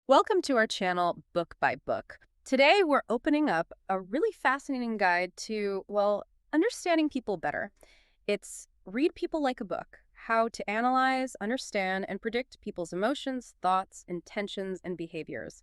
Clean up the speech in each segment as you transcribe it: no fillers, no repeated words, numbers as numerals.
Welcome to our channel, Book by Book. Today, we're opening up a really fascinating guide to, well, understanding people better. It's Read People Like a Book: How to Analyze, Understand, and Predict People's Emotions, Thoughts, Intentions, and Behaviors.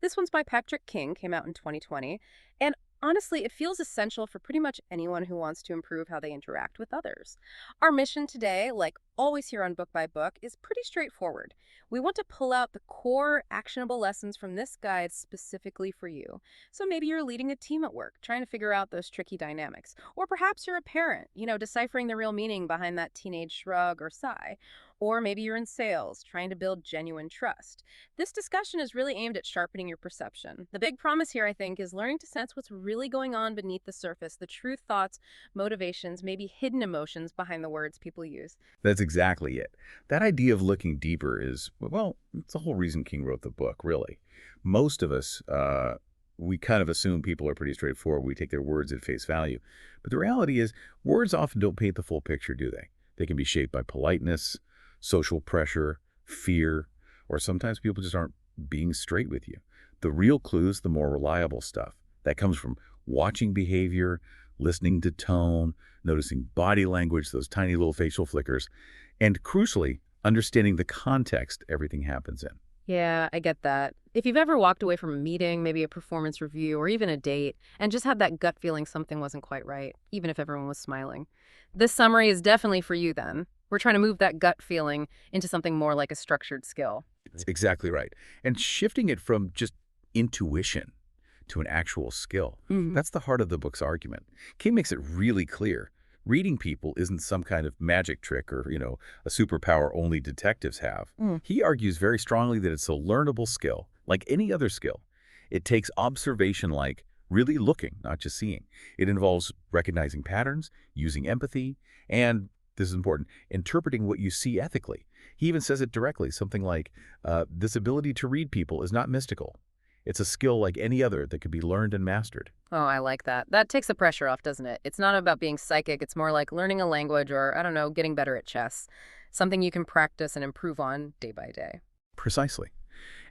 This one's by Patrick King, came out in 2020, and honestly, it feels essential for pretty much anyone who wants to improve how they interact with others. Our mission today, like always here on Book by Book, is pretty straightforward. We want to pull out the core actionable lessons from this guide specifically for you. So maybe you're leading a team at work, trying to figure out those tricky dynamics. Or perhaps you're a parent, deciphering the real meaning behind that teenage shrug or sigh. Or maybe you're in sales, trying to build genuine trust. This discussion is really aimed at sharpening your perception. The big promise here, I think, is learning to sense what's really going on beneath the surface, the true thoughts, motivations, maybe hidden emotions behind the words people use. That's exactly it. That idea of looking deeper is, well, it's the whole reason King wrote the book, really. Most of us, we kind of assume people are pretty straightforward. We take their words at face value. But the reality is, words often don't paint the full picture, do they? They can be shaped by politeness, social pressure, fear, or sometimes people just aren't being straight with you. The real clue's the more reliable stuff. That comes from watching behavior, listening to tone, noticing body language, those tiny little facial flickers, and crucially, understanding the context everything happens in. Yeah, I get that. If you've ever walked away from a meeting, maybe a performance review, or even a date, and just had that gut feeling something wasn't quite right, even if everyone was smiling, this summary is definitely for you then. We're trying to move that gut feeling into something more like a structured skill. It's exactly right. And shifting it from just intuition to an actual skill, Mhm. that's the heart of the book's argument. King makes it really clear. Reading people isn't some kind of magic trick or, a superpower only detectives have. Mm. He argues very strongly that it's a learnable skill, like any other skill. It takes observation like really looking, not just seeing. It involves recognizing patterns, using empathy, and, this is important, interpreting what you see ethically. He even says it directly, something like, this ability to read people is not mystical. It's a skill like any other that can be learned and mastered. Oh, I like that. That takes the pressure off, doesn't it? It's not about being psychic. It's more like learning a language or, I don't know, getting better at chess. Something you can practice and improve on day by day. Precisely.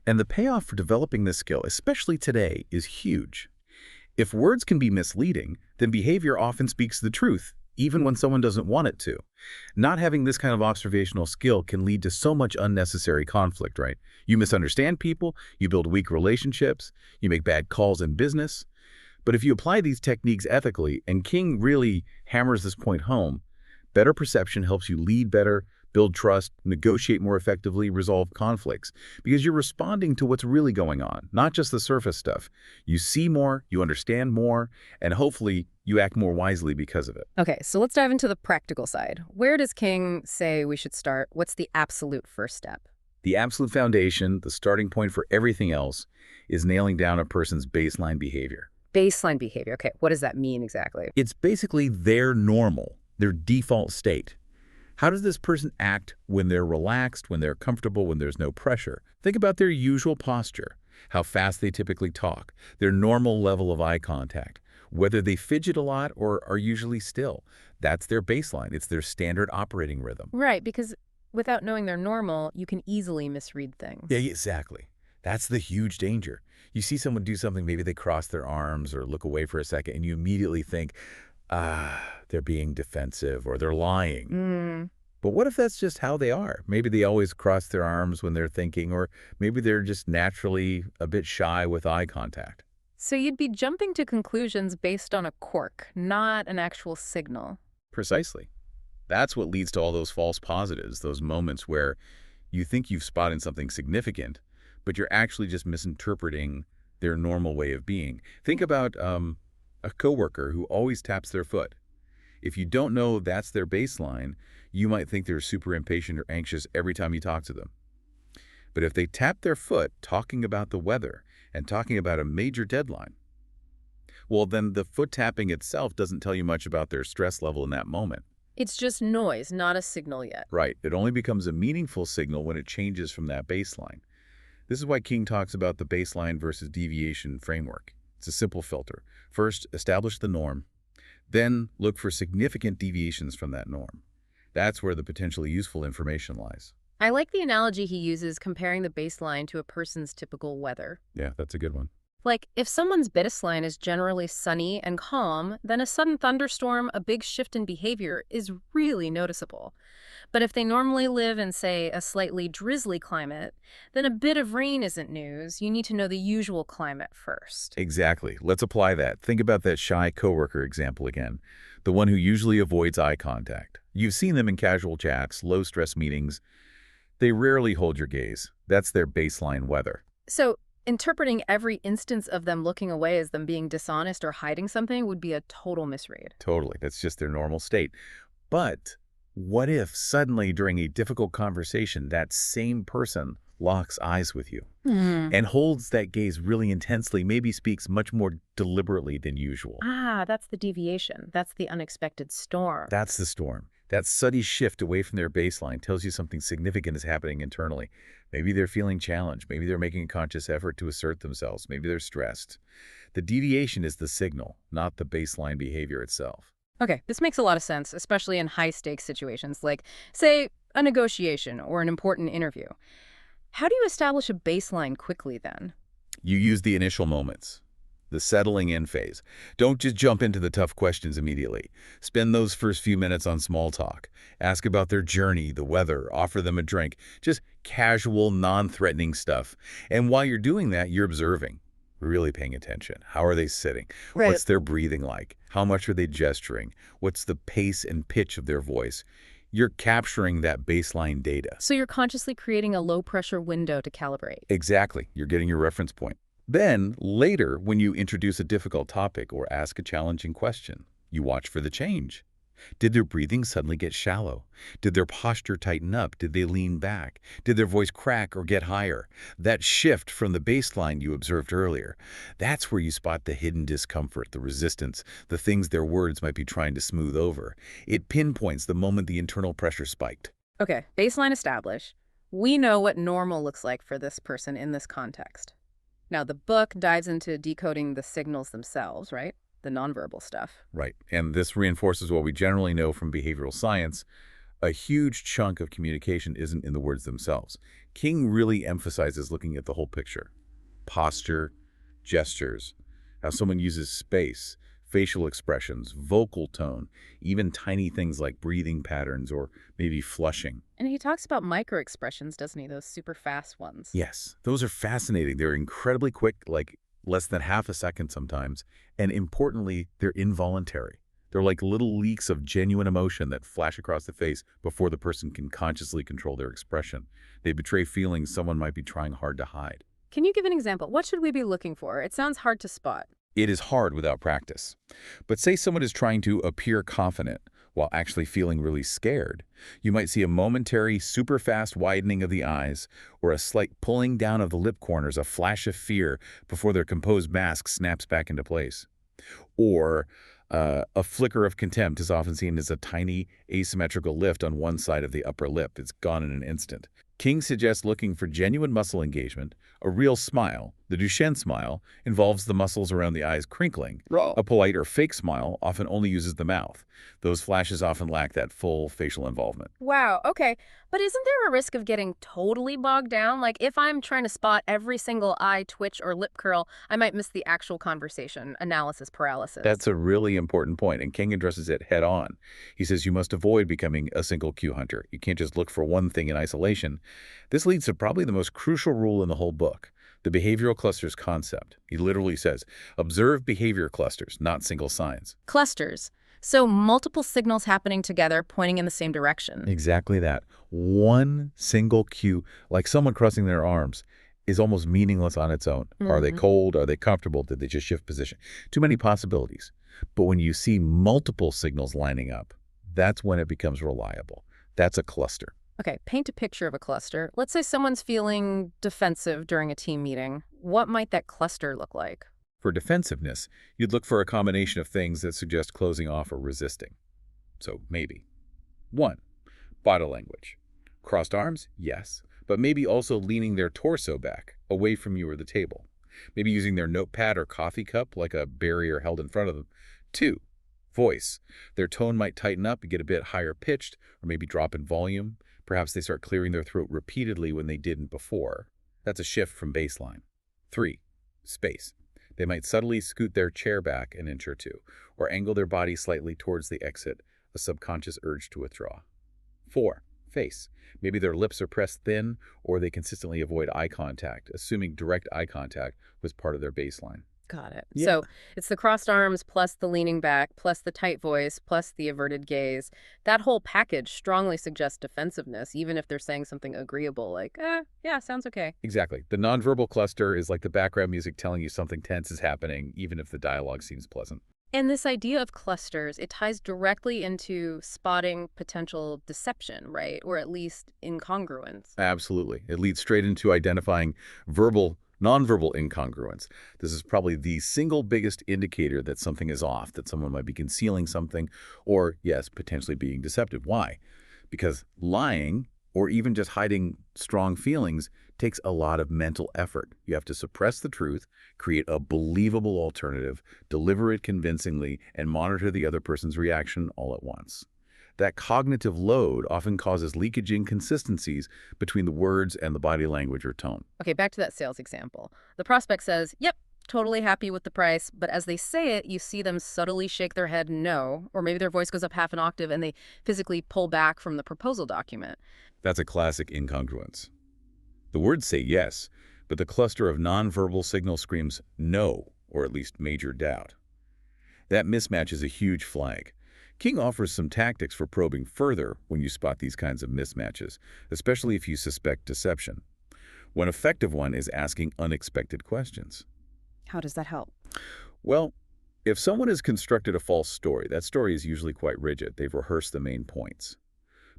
And the payoff for developing this skill, especially today, is huge. If words can be misleading, then behavior often speaks the truth, even when someone doesn't want it to. Not having this kind of observational skill can lead to so much unnecessary conflict, right? You misunderstand people, you build weak relationships, you make bad calls in business. But if you apply these techniques ethically, and King really hammers this point home, better perception helps you lead better, build trust, negotiate more effectively, resolve conflicts, because you're responding to what's really going on, not just the surface stuff. You see more, you understand more, and hopefully you act more wisely because of it. Okay, so let's dive into the practical side. Where does King say we should start? What's the absolute first step? The absolute foundation, the starting point for everything else, is nailing down a person's baseline behavior. Baseline behavior. Okay, what does that mean exactly? It's basically their normal, their default state. How does this person act when they're relaxed, when they're comfortable, when there's no pressure? Think about their usual posture, how fast they typically talk, their normal level of eye contact, whether they fidget a lot or are usually still. That's their baseline. It's their standard operating rhythm. Right, because without knowing they're normal, you can easily misread things. Yeah, exactly. That's the huge danger. You see someone do something, maybe they cross their arms or look away for a second, and you immediately think, they're being defensive or they're lying. Mm. But what if that's just how they are? Maybe they always cross their arms when they're thinking, or maybe they're just naturally a bit shy with eye contact. So you'd be jumping to conclusions based on a quirk, not an actual signal. Precisely. That's what leads to all those false positives, those moments where you think you've spotted something significant, but you're actually just misinterpreting their normal way of being. Think about a coworker who always taps their foot. If you don't know that's their baseline, you might think they're super impatient or anxious every time you talk to them. But if they tap their foot talking about the weather and talking about a major deadline, well, then the foot tapping itself doesn't tell you much about their stress level in that moment. It's just noise, not a signal yet. Right. It only becomes a meaningful signal when it changes from that baseline. This is why King talks about the baseline versus deviation framework. It's a simple filter. First, establish the norm. Then look for significant deviations from that norm. That's where the potentially useful information lies. I like the analogy he uses comparing the baseline to a person's typical weather. Yeah, that's a good one. Like, if someone's baseline is generally sunny and calm, then a sudden thunderstorm, a big shift in behavior, is really noticeable. But if they normally live in, say, a slightly drizzly climate, then a bit of rain isn't news. You need to know the usual climate first. Exactly. Let's apply that. Think about that shy coworker example again. The one who usually avoids eye contact. You've seen them in casual chats, low-stress meetings. They rarely hold your gaze. That's their baseline weather. So, interpreting every instance of them looking away as them being dishonest or hiding something would be a total misread. Totally. That's just their normal state. But what if suddenly during a difficult conversation, that same person locks eyes with you Hmm. and holds that gaze really intensely, maybe speaks much more deliberately than usual? Ah, that's the deviation. That's the unexpected storm. That's the storm. That sudden shift away from their baseline tells you something significant is happening internally. Maybe they're feeling challenged. Maybe they're making a conscious effort to assert themselves. Maybe they're stressed. The deviation is the signal, not the baseline behavior itself. Okay, this makes a lot of sense, especially in high-stakes situations like, say, a negotiation or an important interview. How do you establish a baseline quickly then? You use the initial moments, the settling in phase. Don't just jump into the tough questions immediately. Spend those first few minutes on small talk. Ask about their journey, the weather, offer them a drink. Just casual, non-threatening stuff. And while you're doing that, you're observing, really paying attention. How are they sitting? Right. What's their breathing like? How much are they gesturing? What's the pace and pitch of their voice? You're capturing that baseline data. So you're consciously creating a low-pressure window to calibrate. Exactly. You're getting your reference point. Then, later, when you introduce a difficult topic or ask a challenging question, you watch for the change. Did their breathing suddenly get shallow? Did their posture tighten up? Did they lean back? Did their voice crack or get higher? That shift from the baseline you observed earlier, that's where you spot the hidden discomfort, the resistance, the things their words might be trying to smooth over. It pinpoints the moment the internal pressure spiked. Okay, baseline established. We know what normal looks like for this person in this context. Now, the book dives into decoding the signals themselves, right? The nonverbal stuff. Right. And this reinforces what we generally know from behavioral science. A huge chunk of communication isn't in the words themselves. King really emphasizes looking at the whole picture. Posture, gestures, how someone uses space, facial expressions, vocal tone, even tiny things like breathing patterns or maybe flushing. And he talks about micro expressions, doesn't he? Those super fast ones. Yes, those are fascinating. They're incredibly quick, like less than half a second sometimes. And importantly, they're involuntary. They're like little leaks of genuine emotion that flash across the face before the person can consciously control their expression. They betray feelings someone might be trying hard to hide. Can you give an example? What should we be looking for? It sounds hard to spot. It is hard without practice. But say someone is trying to appear confident while actually feeling really scared. You might see a momentary, super fast widening of the eyes or a slight pulling down of the lip corners, a flash of fear before their composed mask snaps back into place. Or a flicker of contempt is often seen as a tiny asymmetrical lift on one side of the upper lip. It's gone in an instant. King suggests looking for genuine muscle engagement. A real smile, the Duchenne smile, involves the muscles around the eyes crinkling. Roll. A polite or fake smile often only uses the mouth. Those flashes often lack that full facial involvement. Wow, okay. But isn't there a risk of getting totally bogged down? Like, if I'm trying to spot every single eye twitch or lip curl, I might miss the actual conversation, analysis paralysis. That's a really important point, and King addresses it head on. He says you must avoid becoming a single cue hunter. You can't just look for one thing in isolation. This leads to probably the most crucial rule in the whole book, the behavioral clusters concept. He literally says, observe behavior clusters, not single signs. Clusters. So multiple signals happening together, pointing in the same direction. Exactly that. One single cue, like someone crossing their arms, is almost meaningless on its own. Are they cold? Are they comfortable? Did they just shift position? Too many possibilities. But when you see multiple signals lining up, that's when it becomes reliable. That's a cluster. Okay, paint a picture of a cluster. Let's say someone's feeling defensive during a team meeting. What might that cluster look like? For defensiveness, you'd look for a combination of things that suggest closing off or resisting. So maybe. 1. Body language. Crossed arms? Yes. But maybe also leaning their torso back, away from you or the table. Maybe using their notepad or coffee cup like a barrier held in front of them. 2. Voice. Their tone might tighten up and get a bit higher pitched, or maybe drop in volume. Perhaps they start clearing their throat repeatedly when they didn't before. That's a shift from baseline. 3. Space. They might subtly scoot their chair back an inch or two, or angle their body slightly towards the exit, a subconscious urge to withdraw. 4. Face. Maybe their lips are pressed thin, or they consistently avoid eye contact, assuming direct eye contact was part of their baseline. Got it. Yeah. So it's the crossed arms plus the leaning back plus the tight voice plus the averted gaze. That whole package strongly suggests defensiveness, even if they're saying something agreeable like, yeah, sounds okay. Exactly. The nonverbal cluster is like the background music telling you something tense is happening, even if the dialogue seems pleasant. And this idea of clusters, it ties directly into spotting potential deception, right? Or at least incongruence. Absolutely. It leads straight into identifying nonverbal incongruence. This is probably the single biggest indicator that something is off, that someone might be concealing something, or, yes, potentially being deceptive. Why? Because lying, or even just hiding strong feelings, takes a lot of mental effort. You have to suppress the truth, create a believable alternative, deliver it convincingly, and monitor the other person's reaction all at once. That cognitive load often causes leakage inconsistencies between the words and the body language or tone. Okay, back to that sales example. The prospect says, yep, totally happy with the price, but as they say it, you see them subtly shake their head no, or maybe their voice goes up half an octave and they physically pull back from the proposal document. That's a classic incongruence. The words say yes, but the cluster of nonverbal signal screams no, or at least major doubt. That mismatch is a huge flag. King offers some tactics for probing further when you spot these kinds of mismatches, especially if you suspect deception. One effective one is asking unexpected questions. How does that help? Well, if someone has constructed a false story, that story is usually quite rigid. They've rehearsed the main points.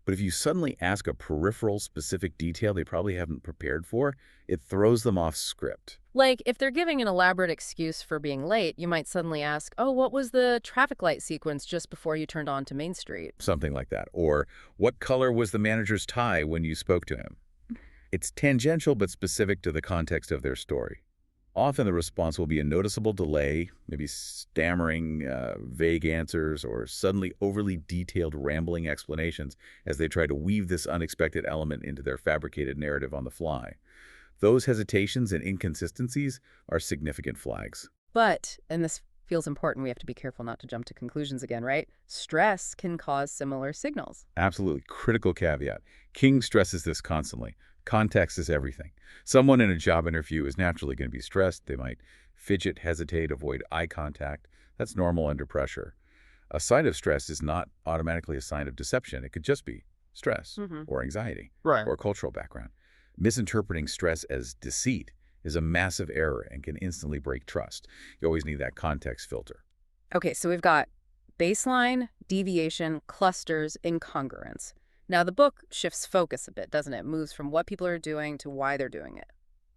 But if you suddenly ask a peripheral specific detail they probably haven't prepared for, it throws them off script. Like, if they're giving an elaborate excuse for being late, you might suddenly ask, oh, what was the traffic light sequence just before you turned on to Main Street? Something like that. Or, what color was the manager's tie when you spoke to him? It's tangential but specific to the context of their story. Often the response will be a noticeable delay, maybe stammering, vague answers, or suddenly overly detailed rambling explanations as they try to weave this unexpected element into their fabricated narrative on the fly. Those hesitations and inconsistencies are significant flags. But, and this feels important, we have to be careful not to jump to conclusions again, right? Stress can cause similar signals. Absolutely critical caveat. King stresses this constantly. Context is everything. Someone in a job interview is naturally going to be stressed. They might fidget, hesitate, avoid eye contact. That's normal under pressure. A sign of stress is not automatically a sign of deception. It could just be stress or anxiety or cultural background. Misinterpreting stress as deceit is a massive error and can instantly break trust. You always need that context filter. Okay, so we've got baseline, deviation, clusters, incongruence. Now, the book shifts focus a bit, doesn't it? Moves from what people are doing to why they're doing it.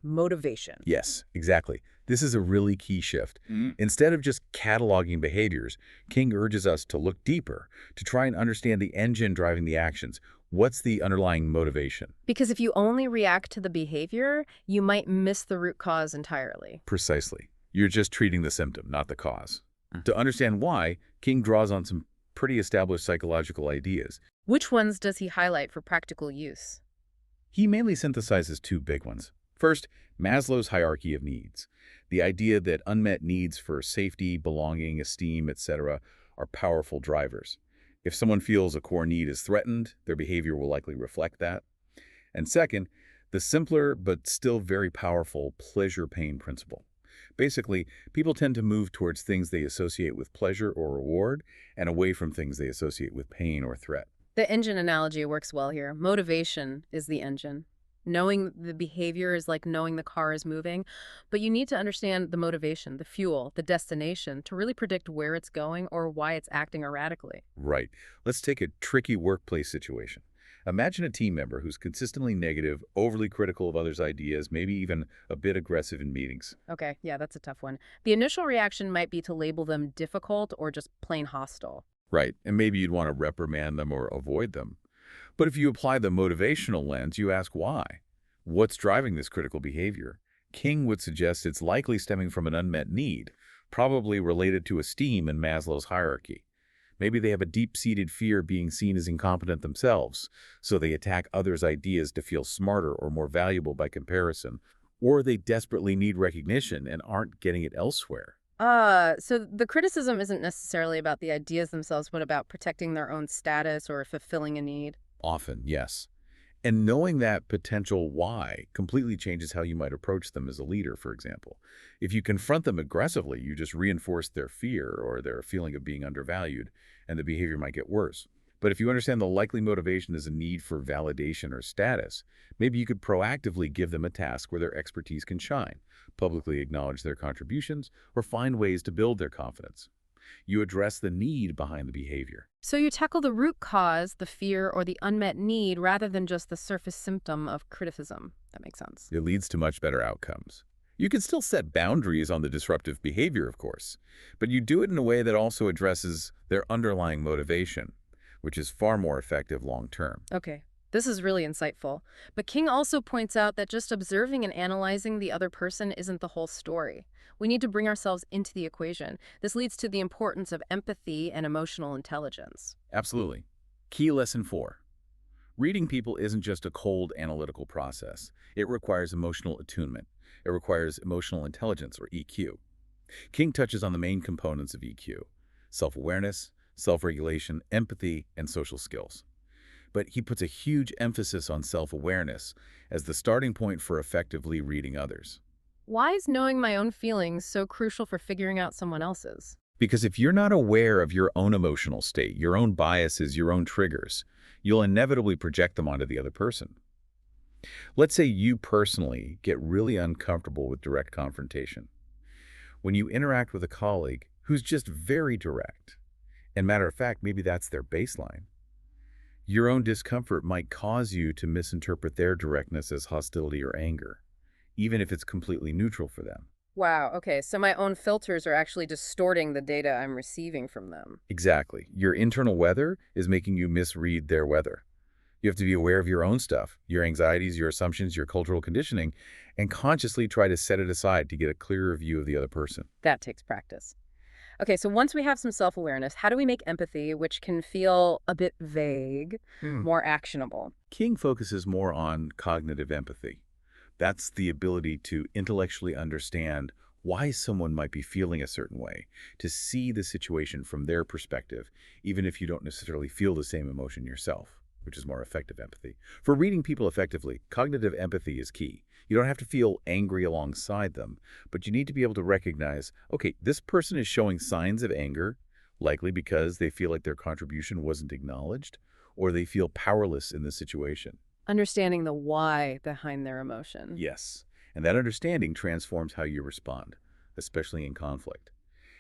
Motivation. Yes, exactly. This is a really key shift. Instead of just cataloging behaviors, King urges us to look deeper, to try and understand the engine driving the actions. What's the underlying motivation? Because if you only react to the behavior, you might miss the root cause entirely. Precisely. You're just treating the symptom, not the cause. To understand why, King draws on some pretty established psychological ideas. Which ones does he highlight for practical use? He mainly synthesizes two big ones. First, Maslow's hierarchy of needs. The idea that unmet needs for safety, belonging, esteem, etc. are powerful drivers. If someone feels a core need is threatened, their behavior will likely reflect that. And second, the simpler but still very powerful pleasure-pain principle. Basically, people tend to move towards things they associate with pleasure or reward and away from things they associate with pain or threat. The engine analogy works well here. Motivation is the engine. Knowing the behavior is like knowing the car is moving, but you need to understand the motivation, the fuel, the destination to really predict where it's going or why it's acting erratically. Right. Let's take a tricky workplace situation. Imagine a team member who's consistently negative, overly critical of others' ideas, maybe even a bit aggressive in meetings. Okay, yeah, that's a tough one. The initial reaction might be to label them difficult or just plain hostile. Right, and maybe you'd want to reprimand them or avoid them. But if you apply the motivational lens, you ask why. What's driving this critical behavior? King would suggest it's likely stemming from an unmet need, probably related to esteem in Maslow's hierarchy. Maybe they have a deep-seated fear of being seen as incompetent themselves, so they attack others' ideas to feel smarter or more valuable by comparison. Or they desperately need recognition and aren't getting it elsewhere. So the criticism isn't necessarily about the ideas themselves, but about protecting their own status or fulfilling a need. Often, yes. And knowing that potential why completely changes how you might approach them as a leader, for example. If you confront them aggressively, you just reinforce their fear or their feeling of being undervalued, and the behavior might get worse. But if you understand the likely motivation is a need for validation or status, maybe you could proactively give them a task where their expertise can shine, publicly acknowledge their contributions, or find ways to build their confidence. You address the need behind the behavior. So you tackle the root cause, the fear, or the unmet need, rather than just the surface symptom of criticism. That makes sense. It leads to much better outcomes. You can still set boundaries on the disruptive behavior, of course, but you do it in a way that also addresses their underlying motivation, which is far more effective long term. Okay, this is really insightful. But King also points out that just observing and analyzing the other person isn't the whole story. We need to bring ourselves into the equation. This leads to the importance of empathy and emotional intelligence. Absolutely. Key lesson 4. Reading people isn't just a cold analytical process. It requires emotional attunement. It requires emotional intelligence, or EQ. King touches on the main components of EQ: self-awareness, self-regulation, empathy, and social skills. But he puts a huge emphasis on self-awareness as the starting point for effectively reading others. Why is knowing my own feelings so crucial for figuring out someone else's? Because if you're not aware of your own emotional state, your own biases, your own triggers, you'll inevitably project them onto the other person. Let's say you personally get really uncomfortable with direct confrontation. When you interact with a colleague who's just very direct, and matter of fact, maybe that's their baseline, your own discomfort might cause you to misinterpret their directness as hostility or anger, even if it's completely neutral for them. Wow, okay, so my own filters are actually distorting the data I'm receiving from them. Exactly. Your internal weather is making you misread their weather. You have to be aware of your own stuff, your anxieties, your assumptions, your cultural conditioning, and consciously try to set it aside to get a clearer view of the other person. That takes practice. Okay, so once we have some self-awareness, how do we make empathy, which can feel a bit vague, more actionable? King focuses more on cognitive empathy. That's the ability to intellectually understand why someone might be feeling a certain way, to see the situation from their perspective, even if you don't necessarily feel the same emotion yourself, which is more effective empathy. For reading people effectively, cognitive empathy is key. You don't have to feel angry alongside them, but you need to be able to recognize, okay, this person is showing signs of anger, likely because they feel like their contribution wasn't acknowledged, or they feel powerless in the situation. Understanding the why behind their emotion. Yes, and that understanding transforms how you respond, especially in conflict.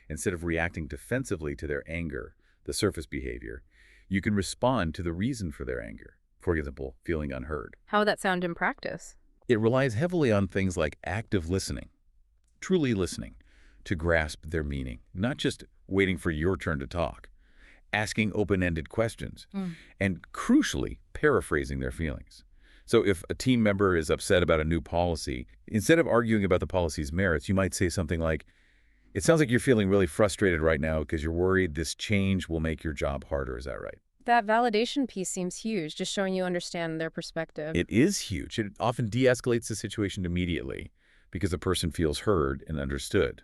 Instead of reacting defensively to their anger, the surface behavior, you can respond to the reason for their anger. For example, feeling unheard. How would that sound in practice? It relies heavily on things like active listening, truly listening, to grasp their meaning, not just waiting for your turn to talk, asking open-ended questions, and crucially, paraphrasing their feelings. So if a team member is upset about a new policy, instead of arguing about the policy's merits, you might say something like, "It sounds like you're feeling really frustrated right now because you're worried this change will make your job harder. Is that right?" That validation piece seems huge, just showing you understand their perspective. It is huge. It often de-escalates the situation immediately because the person feels heard and understood.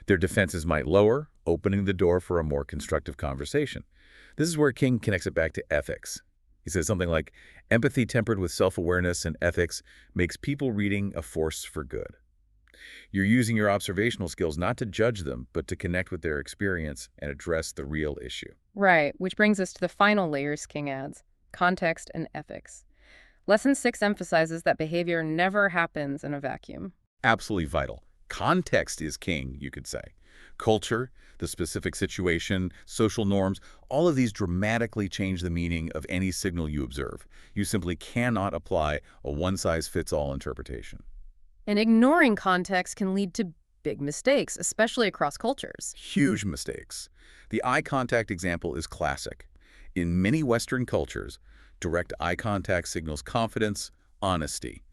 Their defenses might lower, opening the door for a more constructive conversation. This is where King connects it back to ethics. He says something like, empathy tempered with self-awareness and ethics makes people reading a force for good. You're using your observational skills not to judge them, but to connect with their experience and address the real issue. Right, which brings us to the final layers King adds, context and ethics. Lesson 6 emphasizes that behavior never happens in a vacuum. Absolutely vital. Context is king, you could say. Culture, the specific situation, social norms, all of these dramatically change the meaning of any signal you observe. You simply cannot apply a one-size-fits-all interpretation. And ignoring context can lead to big mistakes, especially across cultures. Huge mistakes. The eye contact example is classic. In many Western cultures, direct eye contact signals confidence, honesty.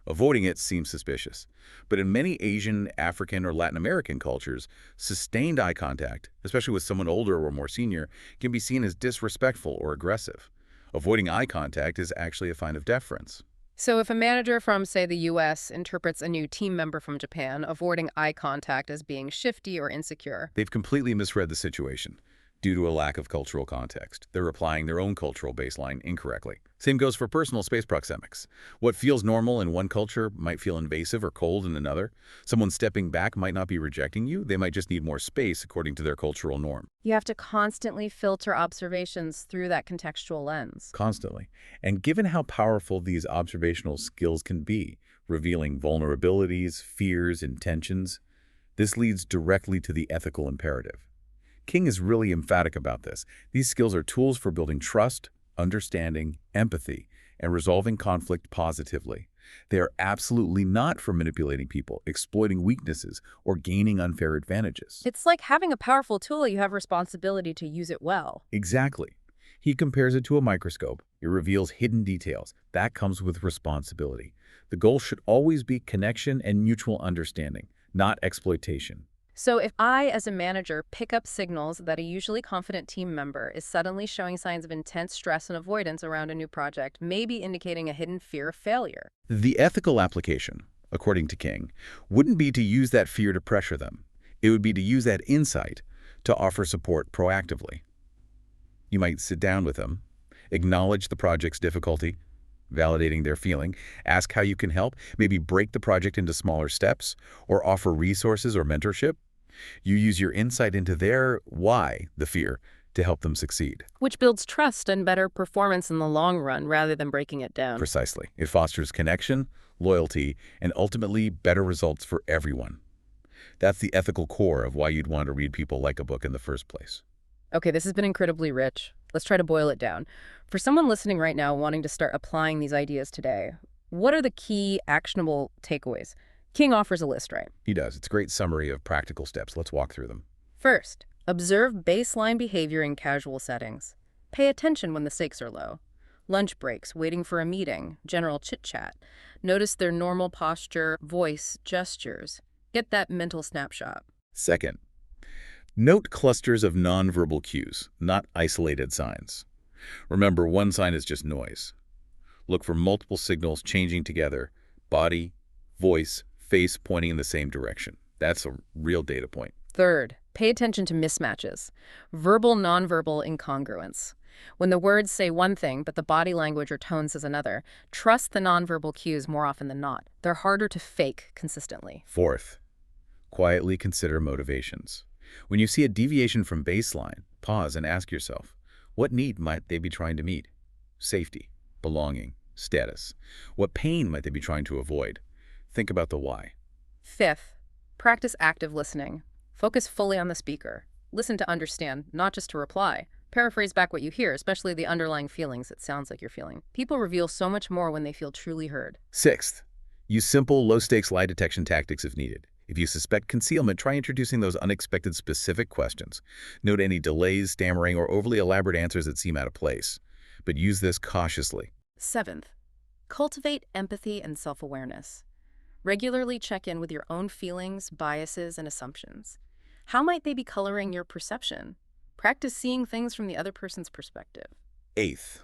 Avoiding it seems suspicious. But in many Asian, African, or Latin American cultures, sustained eye contact, especially with someone older or more senior, can be seen as disrespectful or aggressive. Avoiding eye contact is actually a sign of deference. So if a manager from, say, the US interprets a new team member from Japan, avoiding eye contact as being shifty or insecure. They've completely misread the situation due to a lack of cultural context. They're applying their own cultural baseline incorrectly. Same goes for personal space proxemics. What feels normal in one culture might feel invasive or cold in another. Someone stepping back might not be rejecting you. They might just need more space according to their cultural norm. You have to constantly filter observations through that contextual lens. Constantly. And given how powerful these observational skills can be, revealing vulnerabilities, fears, intentions, this leads directly to the ethical imperative. King is really emphatic about this. These skills are tools for building trust, understanding, empathy, and resolving conflict positively. They are absolutely not for manipulating people, exploiting weaknesses, or gaining unfair advantages. It's like having a powerful tool, you have responsibility to use it well. Exactly. He compares it to a microscope. It reveals hidden details. That comes with responsibility. The goal should always be connection and mutual understanding, not exploitation. So if I, as a manager, pick up signals that a usually confident team member is suddenly showing signs of intense stress and avoidance around a new project, maybe indicating a hidden fear of failure. The ethical application, according to King, wouldn't be to use that fear to pressure them. It would be to use that insight to offer support proactively. You might sit down with them, acknowledge the project's difficulty, validating their feeling, ask how you can help, maybe break the project into smaller steps, or offer resources or mentorship. You use your insight into their why, the fear, to help them succeed. Which builds trust and better performance in the long run rather than breaking it down. Precisely. It fosters connection, loyalty, and ultimately better results for everyone. That's the ethical core of why you'd want to read people like a book in the first place. Okay, this has been incredibly rich. Let's try to boil it down. For someone listening right now wanting to start applying these ideas today, what are the key actionable takeaways? King offers a list, right? He does. It's a great summary of practical steps. Let's walk through them. First, observe baseline behavior in casual settings. Pay attention when the stakes are low. Lunch breaks, waiting for a meeting, general chit-chat. Notice their normal posture, voice, gestures. Get that mental snapshot. Second, note clusters of nonverbal cues, not isolated signs. Remember, one sign is just noise. Look for multiple signals changing together, body, voice, face pointing in the same direction. That's a real data point. Third, pay attention to mismatches. Verbal, nonverbal incongruence. When the words say one thing, but the body language or tone says another, trust the nonverbal cues more often than not. They're harder to fake consistently. Fourth, quietly consider motivations. When you see a deviation from baseline, pause and ask yourself, what need might they be trying to meet? Safety, belonging, status. What pain might they be trying to avoid? Think about the why. Fifth, practice active listening. Focus fully on the speaker. Listen to understand, not just to reply. Paraphrase back what you hear, especially the underlying feelings it sounds like you're feeling. People reveal so much more when they feel truly heard. Sixth, use simple, low-stakes lie detection tactics if needed. If you suspect concealment, try introducing those unexpected specific questions. Note any delays, stammering, or overly elaborate answers that seem out of place. But use this cautiously. Seventh, cultivate empathy and self-awareness. Regularly check in with your own feelings, biases, and assumptions. How might they be coloring your perception? Practice seeing things from the other person's perspective. Eighth,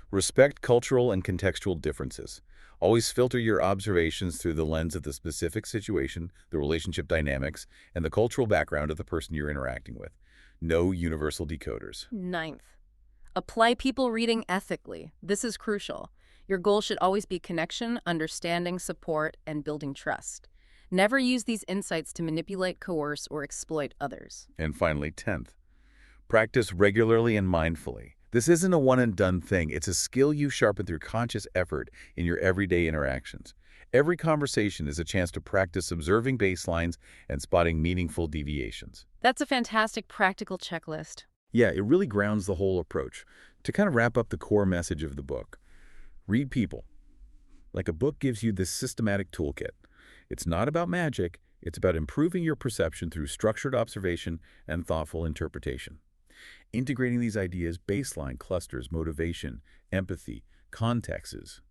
respect cultural and contextual differences. Always filter your observations through the lens of the specific situation, the relationship dynamics, and the cultural background of the person you're interacting with. No universal decoders. Ninth, apply people reading ethically. This is crucial. Your goal should always be connection, understanding, support, and building trust. Never use these insights to manipulate, coerce, or exploit others. And finally, 10th, practice regularly and mindfully. This isn't a one-and-done thing. It's a skill you sharpen through conscious effort in your everyday interactions. Every conversation is a chance to practice observing baselines and spotting meaningful deviations. That's a fantastic practical checklist. Yeah, it really grounds the whole approach. To kind of wrap up the core message of the book, read people. Like a book gives you this systematic toolkit. It's not about magic. It's about improving your perception through structured observation and thoughtful interpretation. Integrating these ideas, baseline, clusters, motivation, empathy, contexts,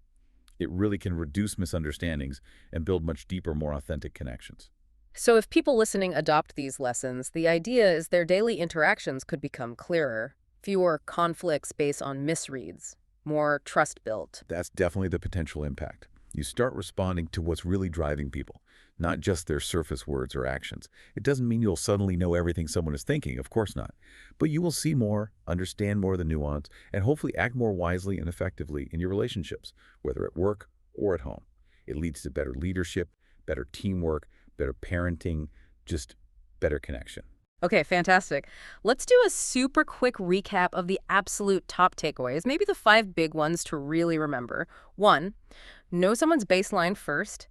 It really can reduce misunderstandings and build much deeper, more authentic connections. So if people listening adopt these lessons, the idea is their daily interactions could become clearer, fewer conflicts based on misreads, more trust built. That's definitely the potential impact. You start responding to what's really driving people, not just their surface words or actions. It doesn't mean you'll suddenly know everything someone is thinking, of course not. But you will see more, understand more of the nuance, and hopefully act more wisely and effectively in your relationships, whether at work or at home. It leads to better leadership, better teamwork, better parenting, just better connection. Okay, fantastic. Let's do a super quick recap of the absolute top takeaways, maybe the 5 big ones to really remember. 1, know someone's baseline first.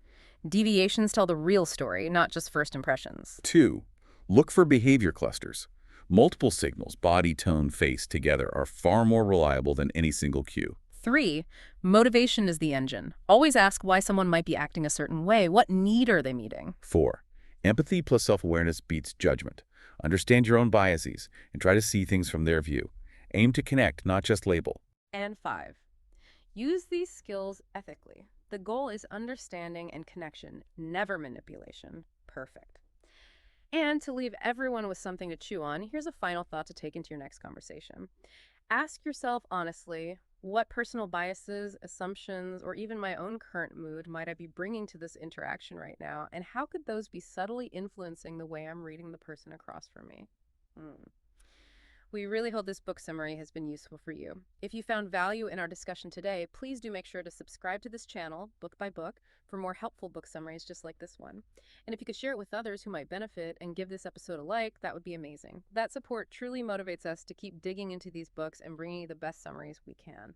Deviations tell the real story, not just first impressions. 2, look for behavior clusters. Multiple signals, body, tone, face together are far more reliable than any single cue. 3, motivation is the engine. Always ask why someone might be acting a certain way. What need are they meeting? 4, empathy plus self-awareness beats judgment. Understand your own biases and try to see things from their view. Aim to connect, not just label. And 5, use these skills ethically. The goal is understanding and connection, never manipulation. Perfect. And to leave everyone with something to chew on, here's a final thought to take into your next conversation. Ask yourself honestly, what personal biases, assumptions, or even my own current mood might I be bringing to this interaction right now, and how could those be subtly influencing the way I'm reading the person across from me? Hmm. We really hope this book summary has been useful for you. If you found value in our discussion today, please do make sure to subscribe to this channel, book by book, for more helpful book summaries just like this one. And if you could share it with others who might benefit and give this episode a like, that would be amazing. That support truly motivates us to keep digging into these books and bringing you the best summaries we can.